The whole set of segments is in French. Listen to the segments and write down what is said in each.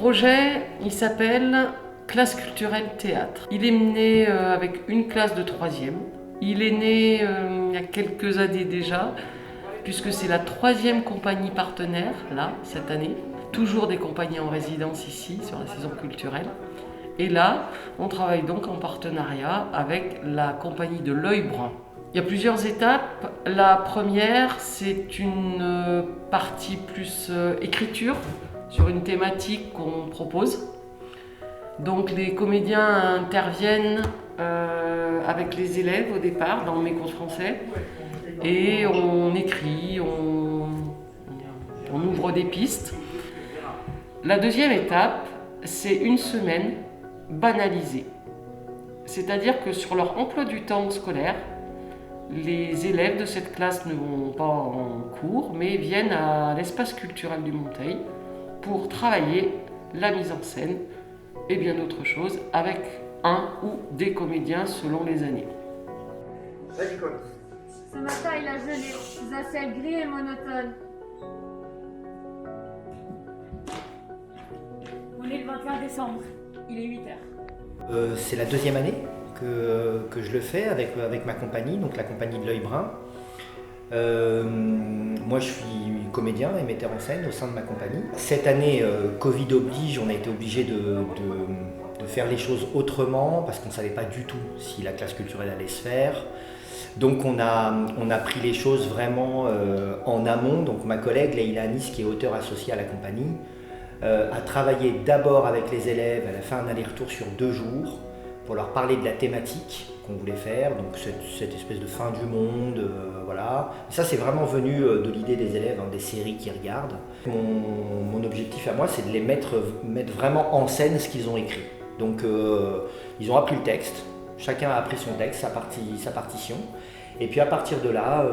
projet, il s'appelle Classe culturelle théâtre. Il est mené avec une classe de 3e. Il est né il y a quelques années déjà, puisque c'est la 3e compagnie partenaire, là, cette année. Toujours des compagnies en résidence ici, sur la saison culturelle. Et là, on travaille donc en partenariat avec la compagnie de l'Œil Brun. Il y a plusieurs étapes. La première, c'est une partie plus écriture, sur une thématique qu'on propose. Donc les comédiens interviennent avec les élèves au départ dans mes cours de français et on écrit, on ouvre des pistes. La deuxième étape, c'est une semaine banalisée. C'est-à-dire que sur leur emploi du temps scolaire, les élèves de cette classe ne vont pas en cours, mais viennent à l'espace culturel du Monteil pour travailler la mise en scène et bien d'autres choses avec un ou des comédiens selon les années. Vas-y, commence. Ce matin, il a gelé, sous un ciel gris et monotone. On est le 21 décembre, il est 8h. C'est la deuxième année que je le fais avec ma compagnie, donc la compagnie de l'Œil Brun. Moi je suis comédien et metteur en scène au sein de ma compagnie. Cette année, Covid oblige, on a été obligé de faire les choses autrement parce qu'on ne savait pas du tout si la classe culturelle allait se faire. Donc on a pris les choses vraiment en amont. Donc ma collègue Leïla Anis, qui est auteure associée à la compagnie, a travaillé d'abord avec les élèves. Elle a fait un aller-retour sur 2 jours pour leur parler de la thématique qu'on voulait faire, donc cette espèce de fin du monde, voilà. Ça c'est vraiment venu de l'idée des élèves, des séries qu'ils regardent. Mon objectif à moi, c'est de les mettre vraiment en scène ce qu'ils ont écrit. Donc ils ont appris le texte, chacun a appris son texte, sa partition. Et puis à partir de là,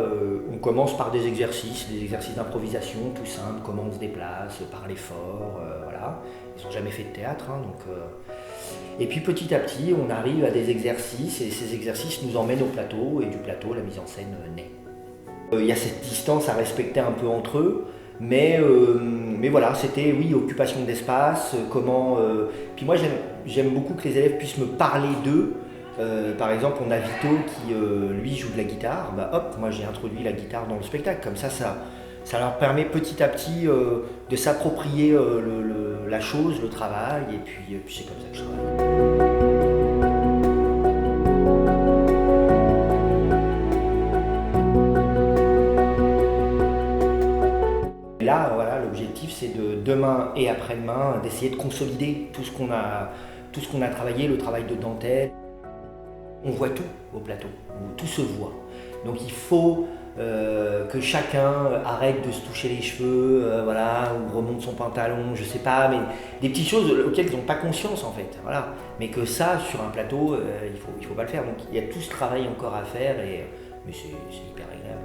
on commence par des exercices d'improvisation tout simples, comment on se déplace, parler fort, voilà. Ils n'ont jamais fait de théâtre, et puis petit à petit, on arrive à des exercices, et ces exercices nous emmènent au plateau, et du plateau, la mise en scène naît. Il y a cette distance à respecter un peu entre eux, mais voilà, c'était, oui, occupation d'espace, comment... Puis moi, j'aime beaucoup que les élèves puissent me parler d'eux. Par exemple, on a Vito qui, lui, joue de la guitare. Hop, moi j'ai introduit la guitare dans le spectacle. Comme ça leur permet petit à petit de s'approprier la chose, le travail, et puis c'est comme ça que je travaille. Là, voilà, l'objectif c'est de demain et après-demain d'essayer de consolider tout ce qu'on a travaillé, le travail de dentelle. On voit tout au plateau, tout se voit. Donc il faut que chacun arrête de se toucher les cheveux, voilà, ou remonte son pantalon, je sais pas, mais des petites choses auxquelles ils n'ont pas conscience en fait, voilà. Mais que ça, sur un plateau, il faut pas le faire. Donc il y a tout ce travail encore à faire, mais c'est hyper agréable.